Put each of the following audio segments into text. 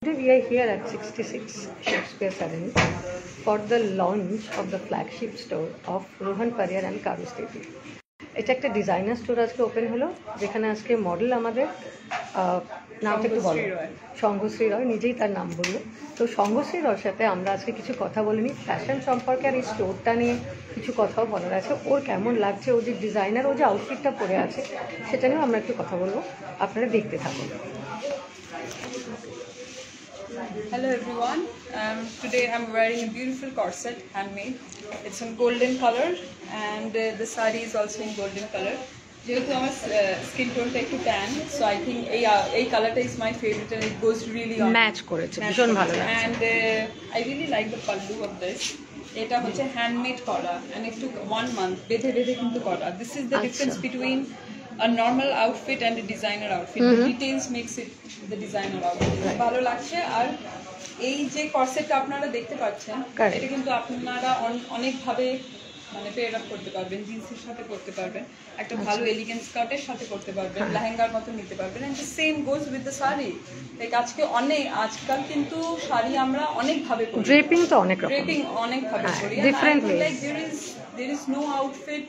We are here at 66 Shakespeare Avenue for the launch of the flagship store of Rohan Pariyar and Karustiti. এটা একটা designer store আজকে open হলো, যেখানে আজকে model আমাদের নামটা একটু বলো। সঙ্গশ্রী রয়, নিজেই তার নাম বললো। তো সঙ্গশ্রী রয়ের সাথে আমরা আজকে কিছু কথা বলিনি, ফ্যাশন সম্পর্কে আর এই স্টোরটা নিয়ে কিছু কথাও বলার আছে। ওর কেমন লাগছে, ও যে ডিজাইনার, ও যে আউটফিটটা পরে আছে, সেটা নিয়েও আমরা একটু কথা বলবো। আপনারা দেখতে থাকুন। Hello everyone. Today I'm wearing a beautiful corset, handmade. It's in golden color, and the sari is also in golden color. Jehetu amar skin tone ta ekটু tan, so I think ei color ta is my favorite and it goes really on. Match করেছে, ভীষণ ভালো লাগছে। And I really like the pallu of this. এটা হচ্ছে handmade করা, and it took 1 month বেঁধে কিন্তু করা. This is the difference between a normal outfit and a designer outfit. The details makes it the designer outfit. ভালো লাগছে। আর এই যে কর্সেটটা আপনারা দেখতে পাচ্ছেন, এটা কিন্তু আপনারা অনেক ভাবে মানে পেয়ার আপ করতে পারবেন, জিন্সের সাথে করতে পারবেন, একটা ভালো এলিগেন্ট স্কার্টের সাথে করতে পারবেন, লেহেঙ্গার মতো নিতে পারবেন। And the same goes with the sari. Like আজকাল কিন্তু শাড়ি আমরা অনেক ভাবে করি, ড্রেপিং তো অনেক রকম, ড্রেপিং অনেক ভাবে করি। Different way. Like there is no outfit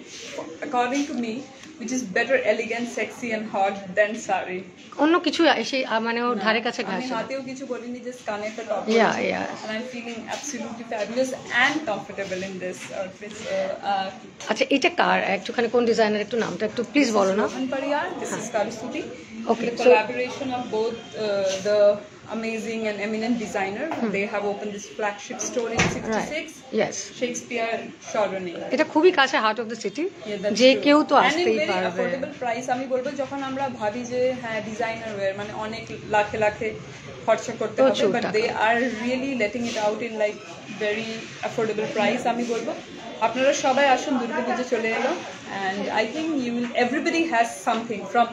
according to me which is better elegant, sexy and hot than sari. অন্য কিছু এসে মানে ওর ধারে কাছে ঘাসে। আমি হাতেও কিছু করিনি, জাস্ট কানেরটা টপ করেছি। and I'm feeling absolutely fabulous and comfortable in this outfit. আচ্ছা, এটা কার একটুখানি কোন ডিজাইনার, একটু নামটা একটু প্লিজ বলো না। Rohan Pariyar, this is Karustiti. Okay, the collaboration of both the amazing and eminent designer. They have opened this flagship store in 66. Yes. Shakespeare Sharoni. এটা খুবই কাছে, হার্ট অফ দ্য সিটি, যে কেউ তো আসতেই পারবে। Affordable price. আমি বলবো যখন আমরা ভাবি যে হ্যাঁ ডিজাইনার ওয়্যার মানে অনেক লাখে লাখে খরচা করতে হবে, but they are really letting it out in like very affordable price. আমি বলবো আপনারা সবাই আসুন, দুর্গাপুজো চলে এলো, and I think everybody has something from.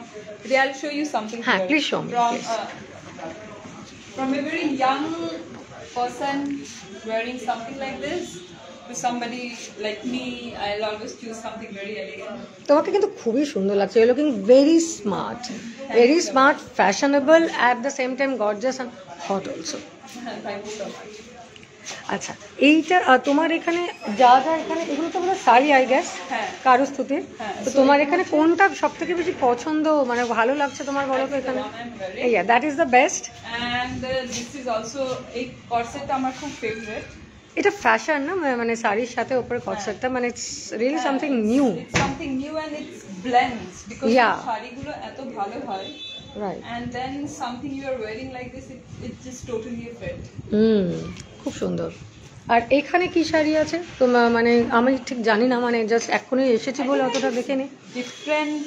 I'll show you something. হ্যাঁ, please show me. From a very young person wearing something like this to somebody like me, I'll always choose something very elegant. তোমাকে কিন্তু খুবই সুন্দর লাগছে। You looking very smart, fashionable, at the same time gorgeous and hot also. Thank you so much. আচ্ছা, এইটা তোমার এখানে যা যা এখানে এগুলো তো আমরা শাড়ি, আই গেস, কারুস্তুতি। তো তোমার এখানে কোনটা সব থেকে বেশি পছন্দ, মানে ভালো লাগছে তোমার, বলো তো এখানে? Yeah, that is the best. And this is also এই কর্সেটটা আমার খুব ফেভারিট। এটা ফ্যাশন না, মানে শাড়ির সাথে উপরে কর্সেটটা, মানে it's really something new. It's something new and it blends because শাড়িগুলো এত ভালো হয়। Right. And then something you are wearing like this, it just totally a fit. খুব সুন্দর। আর এখানে কি শাড়ি আছে তোমার, মানে আমি ঠিক জানি না, মানে জাস্ট এখনই এসেছি বলে অতটা দেখে নি। ডিফারেন্ট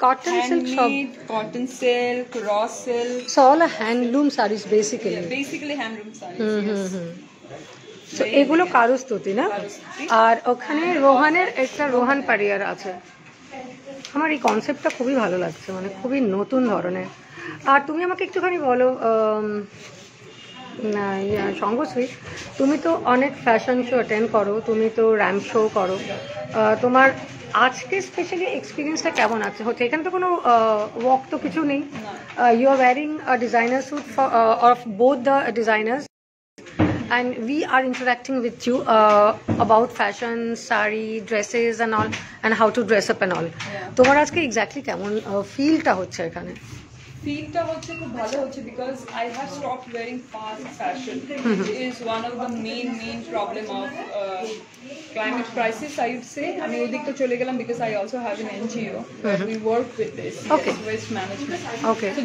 কটন সিল্ক, সব কটন সিল্ক, র সিল্ক, সল handloom sarees basically handloom sarees. তো এগুলো কারুস্তুতি না? আর ওখানে রোহানের একটা রোহান পারিয়ার আছে। আমার এই কনসেপ্টটা খুবই ভালো লাগছে, মানে খুবই নতুন ধরনের। আর তুমি আমাকে একটুখানি বলো, সঙ্গশ্রী, তুমি তো অনেক ফ্যাশন শো অ্যাটেন্ড করো, তুমি তো র্যাম্প শো করো, তোমার আজকে স্পেশালি এক্সপিরিয়েন্সটা কেমন আছে হচ্ছে? এখানে তো কোনো ওয়াক তো কিছু নেই, you are wearing a designer suit of both the designers, and we are interacting with you about fashion, sari, dresses and all, and how to dress up and all. তোমার আজকে এক্স্যাক্টলি কেমন ফিলটা হচ্ছে এখানে? ফিলটা হচ্ছে খুব ভালো হচ্ছে because I have stopped wearing fast fashion, which is one of the main problem of climate crisis, I would say. আমি ওদিকটা চলে গেলাম because I also have an NGO where we work with this, waste management. Okay. So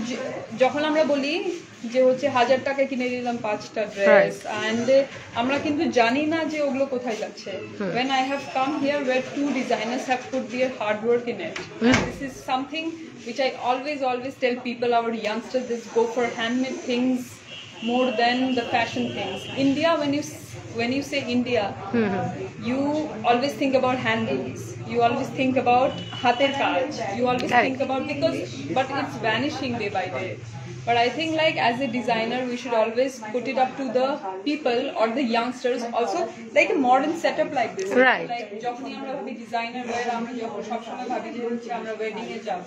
যখন আমরা বলি যে হচ্ছে 1000 টাকায় কিনে দিলাম 5টা ড্রেস, and আমরা কিন্তু জানি না যে ওগুলো কোথায় যাচ্ছে। When I have come here where 2 designers have put their hard work in it, this is something which I always tell people, our youngsters, just go for handmade things more than the fashion things. India, when you say India, you always think about handlooms, you always think about hater kaj, you always think about, but it's vanishing day by day. But I think like as a designer, we should always put it up to the people or the youngsters also, like a modern setup like this. Right. Like যখনই আমরা ভাবি designer wire, আমরা যখন সবসময় ভাবি যে হচ্ছে আমরা ওয়েডিং এ যাব,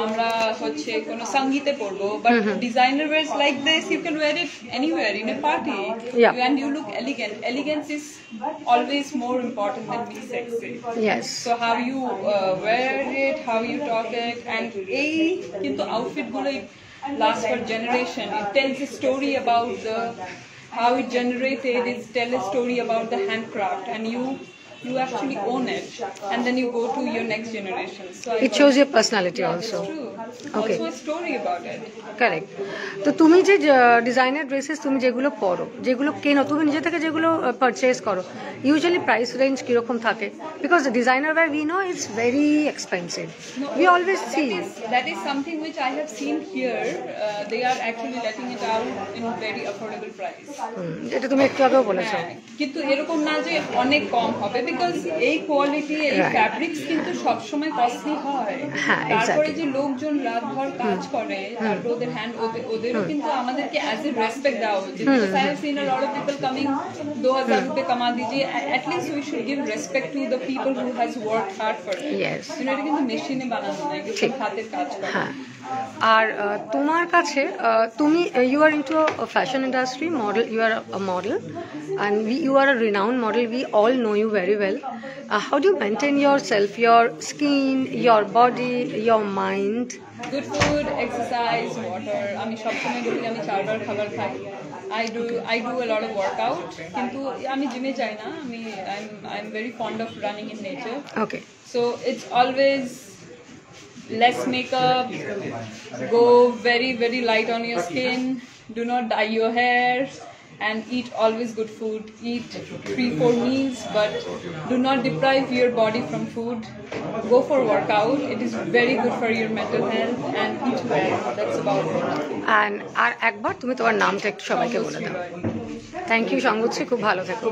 আমরা হচ্ছে কোনো সঙ্গীতে পরবো, but designer wears like this, you can wear it anywhere in a party. Yeah. And you look elegant. Elegance is always more important than being sexy. Yes. So how you wear it, how you talk it, and এই কিন্তু outfit গুলো last for generation. It tells a story about the how it generated. It tells a story about the handcraft, and you actually own it, and then you go to your next generation. So It shows your personality also. That's true. Okay. Also a story about it. Correct. তো তুমি যে designer dresses তুমি যেগুলো পরো, যেগুলো কেনো, তুমি নিজে থেকে যেগুলো পারচেজ করো, ইউজুয়ালি প্রাইস রেঞ্জ কিরকম থাকে? Because designer wear we know it's very expensive, we always see. That is something which I have seen here. They are actually letting it out in very affordable price. এটা তুমি একটু আগেও বলেছো। কিন্তু এরকম না যে অনেক কম হবে, বিকজ এই কোয়ালিটি, এই ফ্যাব্রিক্স কিন্তু সবসময় কস্টলি হয়। তারপরে যে লোকজন রাতভর কাজ করে, তারপর ওদের হ্যান্ড, ওদেরও কিন্তু আমাদেরকে অ্যাজ এ রেসপেক্ট দেওয়া উচিত। Because I have seen a lot of people coming, 2000 रुपए कमा दीजिए, at least we should give respect to the people who has worked hard for it. Yes. এটা কিন্তু মেশিনে বানানো নয়, কিন্তু হাতের কাজ করে। হ্যাঁ। আর তোমার কাছে তুমি you are into fashion industry model, you are a model and you are a renowned model, we all know you very well. How do you maintain yourself, your skin, your body, your mind? Good food, exercise, water. আমি সবসময় বলি আমি 4 বার খাবার খাই। I do a lot of workout, কিন্তু আমি জিমে যাই না। I'm very fond of running in nature. Okay. So it's always less makeup, go very very light on your skin, do not dye your hair, and eat always good food. Eat 3-4 meals, but do not deprive your body from food. Go for workout, it is very good for your mental health, and eat well. That's about it. And আর একবার তুমি তোমার নামটা একটু সবাইকে বলে দাও। Thank you সঙ্গচ্ছি, খুব ভালো থেকো।